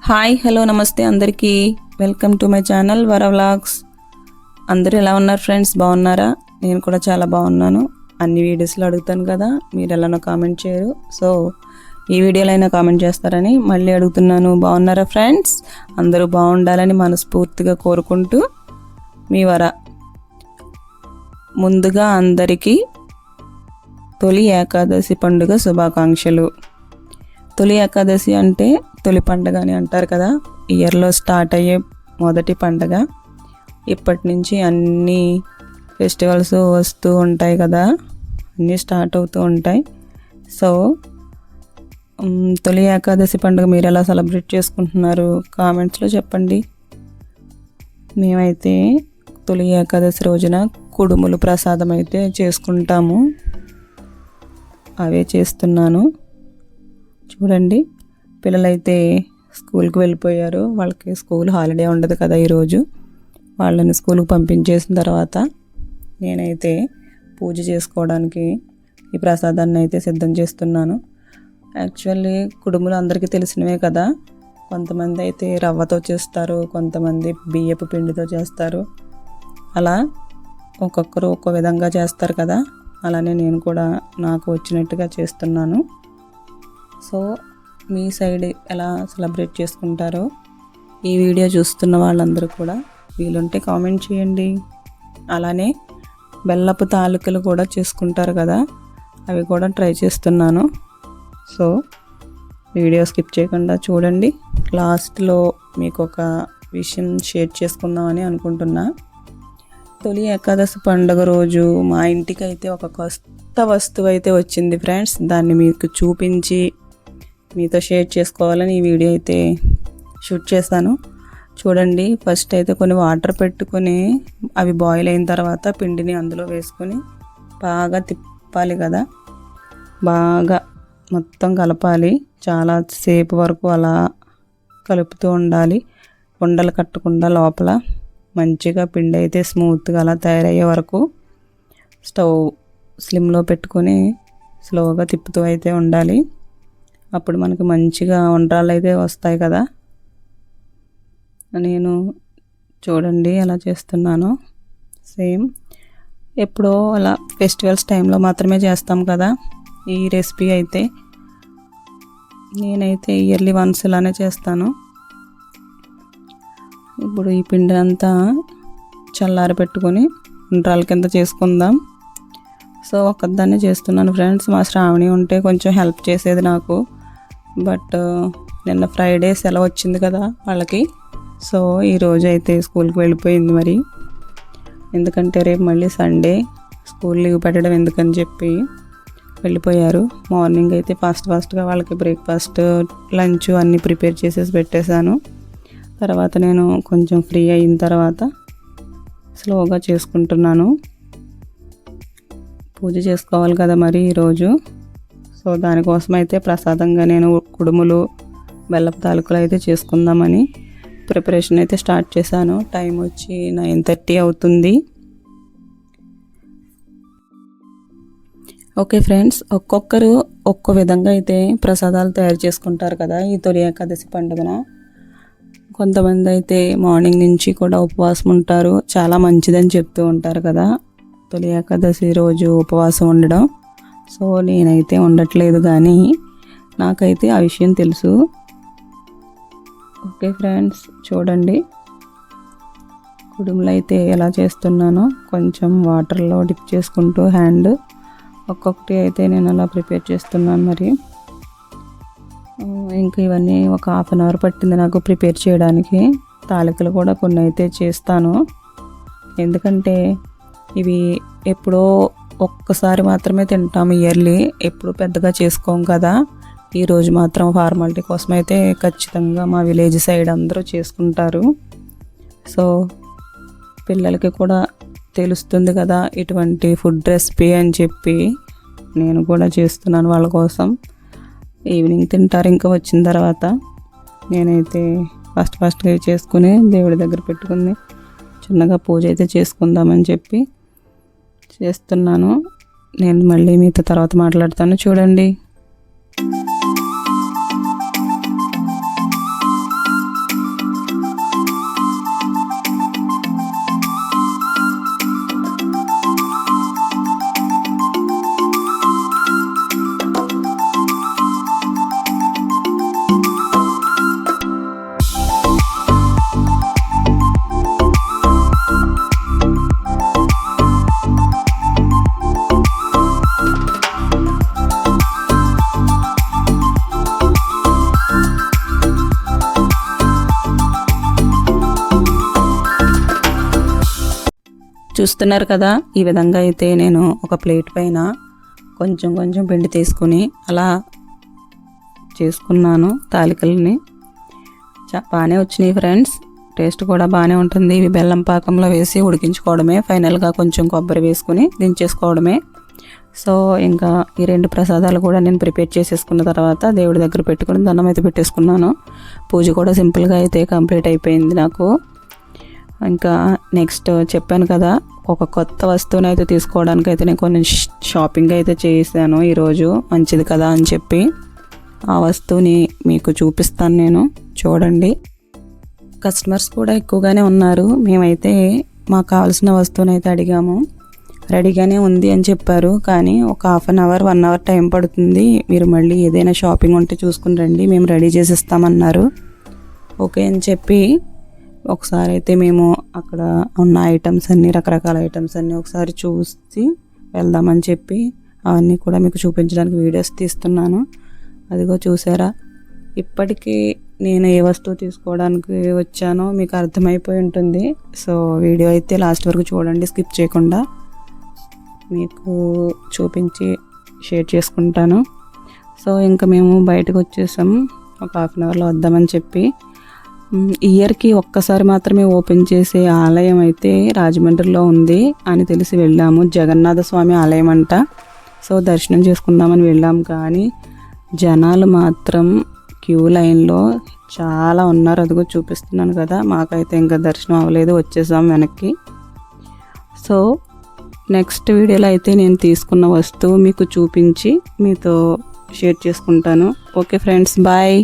Hi hello నమస్తే అందరికీ welcome to my channel వర వ్లాగ్స్. అందరూ ఎలా ఉన్నారు ఫ్రెండ్స్? బాగున్నారా? నేను కూడా చాలా బాగున్నాను. అన్ని వీడియోస్లో అడుగుతాను కదా, మీరు ఎలానో కామెంట్ చేయరు. సో ఈ వీడియోలో అయినా కామెంట్ చేస్తారని మళ్ళీ అడుగుతున్నాను. బాగున్నారా ఫ్రెండ్స్? అందరూ బాగుండాలని మనస్ఫూర్తిగా కోరుకుంటూ మీ వర. ముందుగా అందరికీ తొలి ఏకాదశి పండుగ శుభాకాంక్షలు. తొలి ఏకాదశి అంటే తొలి పండుగ అని అంటారు కదా, ఇయర్లో స్టార్ట్ అయ్యే మొదటి పండుగ. ఇప్పటి నుంచి అన్ని ఫెస్టివల్స్ వస్తూ ఉంటాయి కదా, అన్నీ స్టార్ట్ అవుతూ ఉంటాయి. సో తొలి ఏకాదశి పండుగ మీరు ఎలా సెలబ్రేట్ చేసుకుంటున్నారు కామెంట్స్లో చెప్పండి. మేమైతే తొలి ఏకాదశి రోజున కుడుములు ప్రసాదం అయితే చేసుకుంటాము. అవే చేస్తున్నాను. చూడండి, పిల్లలైతే స్కూల్కి వెళ్ళిపోయారు. వాళ్ళకి స్కూల్ హాలిడే ఉండదు కదా ఈరోజు. వాళ్ళని స్కూల్కి పంపించేసిన తర్వాత నేనైతే పూజ చేసుకోవడానికి ఈ ప్రసాదాన్ని అయితే సిద్ధం చేస్తున్నాను. యాక్చువల్లీ కుడుములు అందరికీ తెలిసినవే కదా. కొంతమంది అయితే రవ్వతో చేస్తారు, కొంతమంది బియ్యపు పిండితో చేస్తారు. అలా ఒక్కొక్కరు ఒక్కో విధంగా చేస్తారు కదా. అలానే నేను కూడా నాకు వచ్చినట్టుగా చేస్తున్నాను. సో మీ సైడ్ ఎలా సెలబ్రేట్ చేసుకుంటారో ఈ వీడియో చూస్తున్న వాళ్ళందరూ కూడా వీలుంటే కామెంట్ చేయండి. అలానే బెల్లపు తాలికలు కూడా చేసుకుంటారు కదా, అవి కూడా ట్రై చేస్తున్నాను. సో వీడియో స్కిప్ చేయకుండా చూడండి. లాస్ట్లో మీకు ఒక విషయం షేర్ చేసుకుందామని అనుకుంటున్నా. తొలి ఏకాదశి పండుగ రోజు మా ఇంటికి అయితే ఒక కొత్త వస్తువు అయితే వచ్చింది ఫ్రెండ్స్. దాన్ని మీకు చూపించి మీతో షేర్ చేసుకోవాలని ఈ వీడియో అయితే షూట్ చేశాను. చూడండి, ఫస్ట్ అయితే కొన్ని వాటర్ పెట్టుకొని అవి బాయిల్ అయిన తర్వాత పిండిని అందులో వేసుకొని బాగా తిప్పాలి కదా, బాగా మొత్తం కలపాలి. చాలా సేపు వరకు అలా కలుపుతూ ఉండాలి, ఉండలు కట్టకుండా. లోపల మంచిగా పిండి అయితే స్మూత్గా అలా తయారయ్యే వరకు స్టవ్ స్లిమ్లో పెట్టుకొని స్లోగా తిప్పుతూ అయితే ఉండాలి. అప్పుడు మనకి మంచిగా ఉండ్రాళ్ళు అయితే వస్తాయి కదా. నేను చూడండి ఎలా చేస్తున్నాను. సేమ్ ఎప్పుడో అలా ఫెస్టివల్స్ టైంలో మాత్రమే చేస్తాం కదా ఈ రెసిపీ అయితే. నేనైతే ఇయర్లీ వన్స్ ఇలానే చేస్తాను. ఇప్పుడు ఈ పిండి అంతా చల్లారి పెట్టుకొని ఉండ్రాళ్ళ కింద చేసుకుందాం. సో ఒక్కదాన్నే చేస్తున్నాను ఫ్రెండ్స్. మా శ్రావణి ఉంటే కొంచెం హెల్ప్ చేసేది నాకు. బట్ నిన్న ఫ్రైడే సెలవు వచ్చింది కదా వాళ్ళకి. సో ఈరోజు అయితే స్కూల్కి వెళ్ళిపోయింది. మరి ఎందుకంటే రేపు మళ్ళీ సండే, స్కూల్ లీవ్ పెట్టడం ఎందుకని చెప్పి వెళ్ళిపోయారు. మార్నింగ్ అయితే ఫాస్ట్గా వాళ్ళకి బ్రేక్ఫాస్ట్, లంచ్ అన్నీ ప్రిపేర్ చేసేసి పెట్టేశాను. తర్వాత నేను కొంచెం ఫ్రీ అయిన తర్వాత స్లోగా చేసుకుంటున్నాను. పూజ చేసుకోవాలి కదా మరి ఈరోజు. సో దానికోసం అయితే ప్రసాదంగా నేను కుడుములు, బెల్లపు తాలికలు అయితే చేసుకుందామని ప్రిపరేషన్ అయితే స్టార్ట్ చేశాను. టైం వచ్చి 9:30 అవుతుంది. ఓకే ఫ్రెండ్స్, ఒక్కొక్కరు ఒక్కో విధంగా అయితే ప్రసాదాలు తయారు చేసుకుంటారు కదా ఈ తొలి ఏకాదశి పండుగన. కొంతమంది అయితే మార్నింగ్ నుంచి కూడా ఉపవాసం ఉంటారు. చాలా మంచిదని చెప్తూ ఉంటారు కదా తొలి ఏకాదశి రోజు ఉపవాసం ఉండడం. సో నేనైతే ఉండట్లేదు, కానీ నాకైతే ఆ విషయం తెలుసు. ఓకే ఫ్రెండ్స్, చూడండి కుడుములు అయితే ఎలా చేస్తున్నానో కొంచెం వాటర్లో డిప్ చేసుకుంటూ హ్యాండ్ ఒక్కొక్కటి అయితే నేను అలా ప్రిపేర్ చేస్తున్నాను. మరి ఇంకా ఇవన్నీ ఒక 1/2 అవర్ పట్టింది నాకు ప్రిపేర్ చేయడానికి. తాలికలు కూడా కొన్ని అయితే చేస్తాను, ఎందుకంటే ఇవి ఎప్పుడో ఒక్కసారి మాత్రమే తింటాము ఇయర్లీ. ఎప్పుడు పెద్దగా చేసుకోం కదా. ఈరోజు మాత్రం ఫార్మాలిటీ కోసం అయితే ఖచ్చితంగా మా విలేజ్ సైడ్ అందరూ చేసుకుంటారు. సో పిల్లలకి కూడా తెలుస్తుంది కదా ఇటువంటి ఫుడ్ రెసిపీ అని చెప్పి నేను కూడా చేస్తున్నాను వాళ్ళ కోసం. ఈవినింగ్ తింటారు ఇంకా వచ్చిన తర్వాత. నేనైతే ఫాస్ట్గా చేసుకుని దేవుడి దగ్గర పెట్టుకుని చిన్నగా పూజ అయితే చేసుకుందామని చెప్పి చేస్తున్నాను. నేను మళ్ళీ మీతో తర్వాత మాట్లాడతాను. చూడండి, చూస్తున్నారు కదా, ఈ విధంగా అయితే నేను ఒక ప్లేట్ పైన కొంచెం కొంచెం పిండి తీసుకుని అలా చేసుకున్నాను తాలికల్ని. బాగానే వచ్చినాయి ఫ్రెండ్స్, టేస్ట్ కూడా బాగానే ఉంటుంది. ఇవి బెల్లం పాకంలో వేసి ఉడికించుకోవడమే, ఫైనల్గా కొంచెం కొబ్బరి వేసుకుని దించేసుకోవడమే. సో ఇంకా ఈ 2 ప్రసాదాలు కూడా నేను ప్రిపేర్ చేసేసుకున్న తర్వాత దేవుడి దగ్గర పెట్టుకుని దండం అయితే పెట్టేసుకున్నాను. పూజ కూడా సింపుల్గా అయితే కంప్లీట్ అయిపోయింది నాకు. ఇంకా నెక్స్ట్ చెప్పాను కదా, ఒక కొత్త వస్తువుని అయితే తీసుకోవడానికి అయితే నేను కొన్ని షాపింగ్ అయితే చేశాను ఈరోజు, మంచిది కదా అని చెప్పి. ఆ వస్తువుని మీకు చూపిస్తాను నేను, చూడండి. కస్టమర్స్ కూడా ఎక్కువగానే ఉన్నారు. మేమైతే మాకు కావాల్సిన వస్తువుని అయితే అడిగాము, రెడీగానే ఉంది అని చెప్పారు. కానీ ఒక 1/2 అవర్ 1 అవర్ టైం పడుతుంది, మీరు మళ్ళీ ఏదైనా షాపింగ్ ఉంటే చూసుకుని రండి, మేము రెడీ చేసిస్తామన్నారు. ఓకే అని చెప్పి ఒకసారి అయితే మేము అక్కడ ఉన్న ఐటమ్స్ అన్నీ, రకరకాల ఐటమ్స్ అన్నీ ఒకసారి చూసి వెళ్దామని చెప్పి అవన్నీ కూడా మీకు చూపించడానికి వీడియోస్ తీస్తున్నాను. అదిగో చూసారా, ఇప్పటికీ నేను ఏ వస్తువు తీసుకోవడానికి వచ్చానో మీకు అర్థమైపోయి ఉంటుంది. సో వీడియో అయితే లాస్ట్ వరకు చూడండి, స్కిప్ చేయకుండా. మీకు చూపించి షేర్ చేసుకుంటాను. సో ఇంకా మేము బయటకు వచ్చేసాం, ఒక 1/2 అవర్లో వద్దామని చెప్పి. ఇయర్కి ఒక్కసారి మాత్రమే ఓపెన్ చేసే ఆలయం అయితే రాజమండ్రిలో ఉంది అని తెలిసి వెళ్ళాము. జగన్నాథ స్వామి ఆలయం అంట. సో దర్శనం చేసుకుందామని వెళ్ళాం, కానీ జనాలు మాత్రం క్యూ లైన్లో చాలా ఉన్నారు. అదిగో చూపిస్తున్నాను కదా, మాకైతే ఇంకా దర్శనం అవ్వలేదు, వచ్చేసాం వెనక్కి. సో నెక్స్ట్ వీడియోలో అయితే నేను తీసుకున్న వస్తువు మీకు చూపించి మీతో షేర్ చేసుకుంటాను. Okay friends, bye.